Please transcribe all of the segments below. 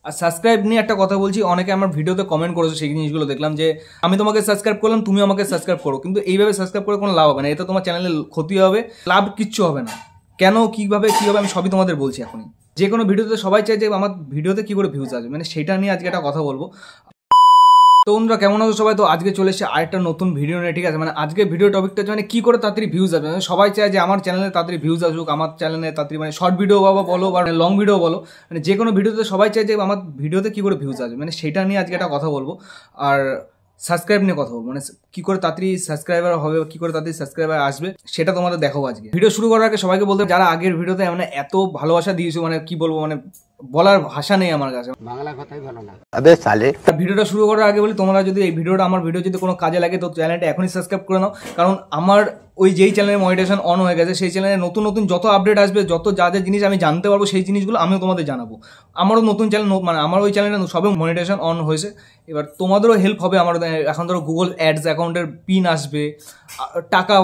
আর subscribe নিয়ে একটা কথা বলছি, অনেকে আমার ভিডিওতে কমেন্ট করেছো, সেই জিনিসগুলো দেখলাম যে আমি তোমাকে সাবস্ক্রাইব করলাম, তুমি আমাকে সাবস্ক্রাইব করো, কিন্তু এইভাবে সাবস্ক্রাইব করে কোনো লাভ হবে না, এতে তোমার চ্যানেলের ক্ষতি হবে, লাভ কিচ্ছু হবে না। কেন কিভাবে কী হবে আমি সবই তোমাদের বলছি এখনই। যে কোনো ভিডিওতে সবাই চাই যে আমার ভিডিওতে কী করে ভিউজ আসবে, মানে সেটা নিয়ে আজকে একটা কথা বলবো। তো বন্ধুরা কেমন আছো সবাই? তো আজকে চলে এসেছে আরেকটা নতুন ভিডিও নিয়ে, ঠিক আছে? মানে আজকে ভিডিও টপিকটা হচ্ছে মানে কী করে তাড়াতাড়ি ভিউজ আসবে। মানে সবাই চায় যে আমার চ্যানেলে তাড়াতাড়ি ভিউজ আসুক, আমার চ্যানেলে তাড়াতাড়ি মানে শর্ট ভিডিও বলো বা লং ভিডিও বলো, মানে যে কোনো ভিডিওতে সবাই চায় যে আমার ভিডিওতে কী করে ভিউজ আসবে, মানে সেটা নিয়ে আজকে একটা কথা বলবো। আর সাবস্ক্রাইব নিয়ে কথা বলবো, মানে কী করে তাড়াতাড়ি সাবস্ক্রাইবার হবে, কী করে তাড়াতাড়ি সাবস্ক্রাইবার আসবে, সেটা তোমাদের দেখাবো আজকে। ভিডিও শুরু করার আগে সবাইকে বলতে, যারা আগের ভিডিওতে মানে এত ভালোবাসা দিয়েছো, মানে কি বলবো, মানে বলার ভাষা নেই আমার কাছে, বাংলা কথাই ভালো না। अबे साले ভিডিওটা শুরু করার আগে বলি, তোমরা যদি এই ভিডিওটা আমার ভিডিও যদি কোনো কাজে লাগে তো চ্যানেলটা এখনই সাবস্ক্রাইব করে নাও, কারণ আমার ওই যেই চ্যানেলের মনিটাইজেশন অন হয়ে গেছে সেই চ্যানেলে নতুন নতুন যত আপডেট আসবে, যত যা যা জিনিস আমি জানতে পারবো সেই জিনিসগুলো আমিও তোমাদের জানাবো। আমারও নতুন চ্যানেল, মানে আমার ওই চ্যানেলে সবে মনিটাইজেশন অন হয়েছে, এবার তোমাদেরও হেল্প হবে। আমার এখন ধরো গুগল অ্যাডস অ্যাকাউন্টের পিন আসবে, টাকা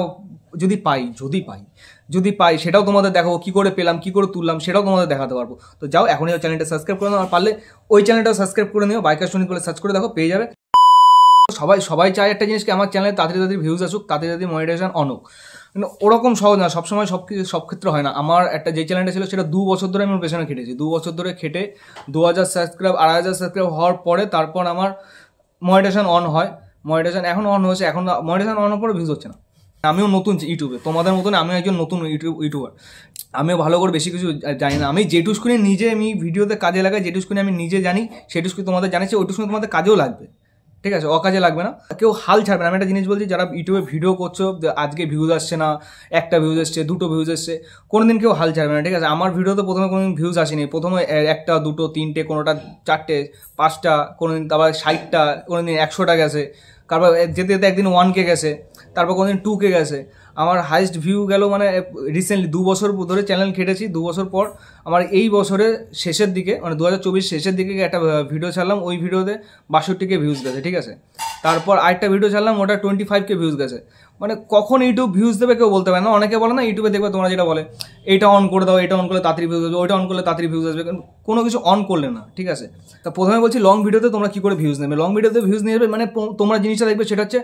যদি পাই সেটাও তোমাদের দেখাবো, কী করে পেলাম, কী করে তুললাম, সেটাও তোমাদের দেখাতে পারবো। তো যাও এখনই চ্যানেলটা সাবস্ক্রাইব করে নাও, আর পারলে ওই চ্যানেলটাও সাবস্ক্রাইব করে নিও, বাইকার সুনীত বলে সার্চ করে দেখো, পেয়ে যাবে। সবাই চায় একটা জিনিসকে আমার চ্যানেলে তাড়াতাড়ি ভিউজ আসুক, তাড়াতাড়ি মনিটাইজেশন অন হোক, কিন্তু ওরকম সহজ না, সবসময় সব ক্ষেত্রে হয় না। আমার একটা যে চ্যানেলটা ছিল সেটা 2 বছর ধরে আমি ওর পেছনে খেটেছি, 2 বছর ধরে খেটে 2000 সাবস্ক্রাইব 2500 সাবস্ক্রাইব হওয়ার পরে তারপর আমার মনিটাইজেশন অন হয়। মনিটাইজেশন এখন অন হয়েছে, এখন মনিটাইজেশন অন হওয়ার পরে ভিউজ হচ্ছে না। আমিও নতুন ইউটিউবে, তোমাদের মতন আমিও একজন নতুন ইউটিউবার, আমিও ভালো করে বেশি কিছু জানি না। আমি যেটুকুনি নিজে আমি ভিডিওতে কাজে লাগাই, যেটুকুনি আমি নিজে জানি সেটুকুনি তোমাদের জানিয়েছি, ওইটুকুনি তোমাদের কাজেও লাগবে, ঠিক আছে? অকাজে লাগবে না, কেউ হাল ছাড়বে না। আমি একটা জিনিস বলছি, যারা ইউটিউবে ভিডিও করছো, আজকে ভিউজ আসছে না, একটা ভিউজ এসছে, 2টো ভিউজ এসছে, কোনোদিন কেউ হাল ছাড়বে না, ঠিক আছে? আমার ভিডিওতে প্রথমে কোনোদিন ভিউজ আসেনি, প্রথমে 1টা 2টো 3টে, কোনোটা 4টে 5টা, কোনোদিন আবার 60টা, কোনোদিন 100টা গেছে, তারপর যেতে যেতে একদিন 1K গেছে, তারপর কোনোদিন 2K গেছে। আমার হাইস্ট ভিউ গেল মানে রিসেন্টলি 2 বছর ধরে চ্যানেল খেটেছি, 2 বছর পর আমার এই বছরের শেষের দিকে, মানে 2024 শেষের দিকে একটা ভিডিও ছাড়লাম, ওই ভিডিওতে 62K ভিউজ গেছে, ঠিক আছে? তারপর আরেকটা ভিডিও ছাড়লাম, ওটা 25K ভিউজ গেছে। মানে কখন ইউটিউব ভিউজ দেবে কেউ বলতে পারে না। অনেকে বলে না ইউটিউবে দেখবে তোমরা যেটা বলে, এটা অন করে দাও, এটা অন করলে তাড়াতাড়ি ভিউজ আসবে, ওইটা অন করলে তাড়াতাড়ি ভিউজ আসবে, কোনো কিছু অন করলে না, ঠিক আছে? তা প্রথমে বলছি লং ভিডিওতে তোমরা কী করে ভিউজ নেবে। লং ভিডিওতে ভিউজ নিয়ে যাবে মানে তোমরা জিনিসটা দেখবে সেটা হচ্ছে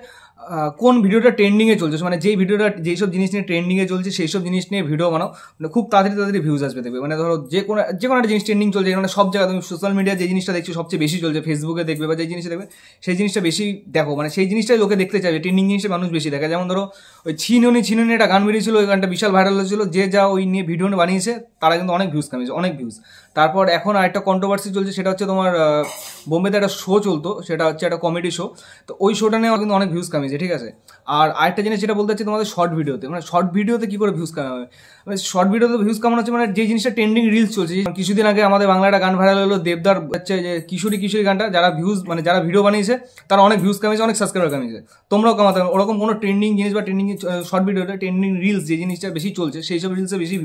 কোন ভিডিওটা ট্রেন্ডিংয়ে চলছে, মানে যেই ভিডিওটা যেইসব জিনিস নিয়ে ট্রেন্ডিংয়ে চলছে সেই সব জিনিস নিয়ে ভিডিও বানাও, মানে খুব তাড়াতাড়ি ভিউজ আসবে দেখবে। মানে ধরো যে কোনো একটা জিনিস ট্রেন্ডিং চলছে, মানে সব জায়গায় তুমি সোশ্যাল মিডিয়া যে জিনিসটা দেখছো সবচেয়ে বেশি চলছে, ফেসবুকে দেখবে বা যে জিনিসটা দেখবে সেই জিনিসটা বেশি দেখো, মানে সেই জিনিসটাই লোকে দেখতে চাইবে, ট্রেন্ডিং জিনিসটা মানুষ বেশি দেখে। যেমন ধরো ওই ছিননি একটা গান বেরিয়েছিল, ওই গানটা বিশাল ভাইরাল হয়েছিল, যে যা ওই নিয়ে ভিডিও বানিয়েছে তারা কিন্তু অনেক ভিউজ কামিয়েছে, অনেক ভিউজ। তারপর এখন আরেকটা কন্ট্রোভার্সি চলছে, সেটা হচ্ছে তোমার বোম্বেতে একটা শো চলতো, সেটা হচ্ছে একটা কমেডি শো, তো ওই শোটা নিয়ে কিন্তু অনেক ভিউজ কামিয়েছে, ঠিক আছে? আর আরেকটা জিনিস যেটা বলতে চাচ্ছি তোমাদের শর্ট ভিডিওতে, মানে শর্ট ভিডিওতে কী করে ভিউজ কামাবে, মানে শর্ট ভিডিওতে ভিউজ কামানো হচ্ছে মানে যে জিনিসটা ট্রেন্ডিং রিলস চলছে। কিছুদিন আগে আমাদের বাংলা একটা গান ভাইরাল হলো, দেবদার হচ্ছে যে কিশোরী গানটা, যারা ভিউজ মানে যারা ভিডিও বানিয়েছে তারা অনেক ভিউজ কামিয়েছে, অনেক সাবস্ক্রাইবার কামিয়েছে, তোমরাও কামাতে হবে। ওরকম কোনো ট্রেন্ডিং জিনিস বা ট্রেন্ডিং শর্ট ভিডিওতে ট্রেন্ডিং রিলস যে জিনিসটা বেশি চলছে সেই সব রিলসে বেশি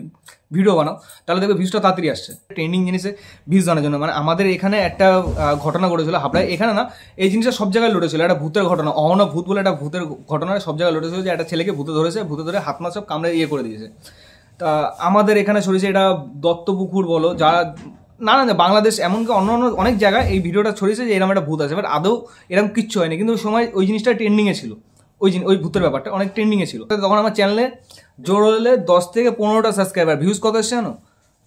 ভিডিও বানাও, তাহলে দেখবে ভিউজটা তাড়াতাড়ি আসছে। ট্রেন্ডিং জিনিসে ভিউজ আনার জন্য মানে আমাদের এখানে একটা ঘটনা ঘটেছিল হাবড়ায়, এখানে না এই জিনিসটা সব জায়গায় লড়েছিল, একটা ভূতের ঘটনা, অহনা ভূত বলে একটা ভূতের ঘটনা সব জায়গায় লড়েছিল, যে একটা ছেলেকে ভূতে ধরেছে, ভূতে ধরে হাত মা সব কামড়ে করে দিয়েছে। তা আমাদের এখানে ছড়িয়েছে এটা দত্তপুকুর বলো, যারা না বাংলাদেশ এমনকি অন্য অনেক জায়গায় এই ভিডিওটা ছড়িয়েছে যে এরকম একটা ভূত আছে, বাট আদৌ এরকম কিচ্ছু হয়নি, কিন্তু ওই সময় ওই জিনিসটা ট্রেন্ডিংয়ে ছিল, ওই ভূতের ব্যাপারটা অনেক ট্রেন্ডিংয়ে ছিল। তখন আমার চ্যানেলে জোর হলে 10 থেকে 15টা সাবস্ক্রাইবার, ভিউজ কত এসছে জানো?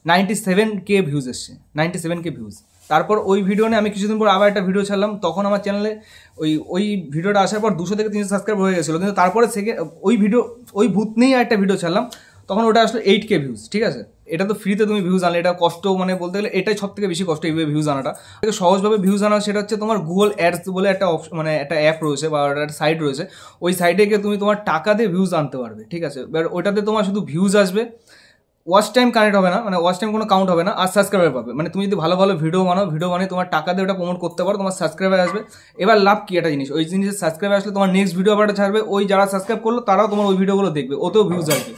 97K ভিউজ এসছে, 97K ভিউজ। তারপর ওই ভিডিও নিয়ে আমি কিছুদিন পর আবার একটা ভিডিও ছাড়লাম, তখন আমার চ্যানেলে ওই ভিডিওটা আসার পর 200 থেকে 300 সাবস্ক্রাইব হয়ে গেছিলো, কিন্তু তারপরে ওই ভূত নিয়েই একটা ভিডিও ছাড়লাম, তখন ওটা আসলে 8K ভিউজ, ঠিক আছে? এটা তো ফ্রিতে তুমি ভিউজ আনলে, এটা কষ্ট মানে বলতে গেলে এটাই সব থেকে বেশি কষ্ট, এইভাবে ভিউজ আনাটা। সহজভাবে ভিউজ আনা সেটা হচ্ছে তোমার গুগল অ্যাডস বলে একটা মানে একটা অ্যাপ রয়েছে বা একটা সাইট রয়েছে, ওই সাইটে গিয়ে তুমি তোমার টাকা দিয়ে ভিউজ আনতে পারবে, ঠিক আছে? এবার ওটাতে তোমার শুধু ভিউজ আসবে, ওয়াচ টাইম কানেক্ট হবে না, মানে ওয়াচ টাইম কোনো কাউন্ট হবে না, আর সাবস্ক্রাইবার পাবে। মানে তুমি যদি ভালো ভিডিও বানিয়ে তোমার টাকা দিয়ে ওটা প্রমোট করতে পারো, তোমার সাবস্ক্রাইবার আসবে। এবার লাভ কি একটা জিনিস, ওই জিনিসের সাবস্ক্রাইবার আসলে তোমার নেক্সট ভিডিও আবার ছাড়বে, ওই যারা সাবস্ক্রাইব করলো তারাও তোমার ওই ভিডিওগুলো দেখবে, ওতেও ভিউজ আসবে।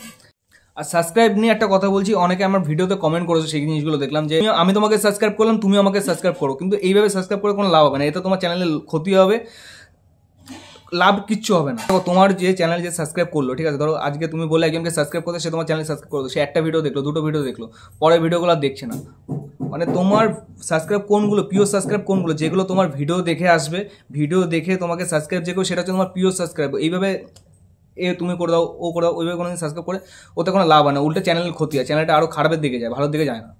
আর সাবস্ক্রাইব নিয়ে একটা কথা বলছি, অনেকে আমার ভিডিওতে কমেন্ট করেছো, সেই জিনিসগুলো দেখলাম যে আমি তোমাকে সাবস্ক্রাইব করলাম, তুমি আমাকে সাবস্ক্রাইব করো, কিন্তু এইভাবে সাবস্ক্রাইব করে কোনো লাভ হবে না, এতে তোমার চ্যানেলের ক্ষতি হবে, লাভ কিচ্ছু হবে না। তো তোমার যে চ্যানেল যে সাবস্ক্রাইব করলো, ঠিক আছে, ধরো আজকে তুমি বলে একজনকে সাবস্ক্রাইব করতে, সে তোমার চ্যানেল সাবস্ক্রাইব করলো, সে একটা ভিডিও দেখলো, দুটো ভিডিও দেখলো, পরের ভিডিওগুলো আর দেখছে না। মানে তোমার সাবস্ক্রাইব কোনগুলো, পিওর সাবস্ক্রাইব কোনগুলো, যেগুলো তোমার ভিডিও দেখে আসবে, ভিডিও দেখে তোমাকে সাবস্ক্রাইব যেগুলো, সেটা হচ্ছে তোমার পিওর সাবস্ক্রাইব। এইভাবে তুমি করে দাও, ও করে দাও, ওইভাবে কোনো সাবস্ক্রাইব করে ওতে কোনো লাভ হয় না, উল্টে চ্যানেলের ক্ষতি হয়, চ্যানেলটা আরও খারাপের দিকে যায়, ভালোর দিকে যায় না।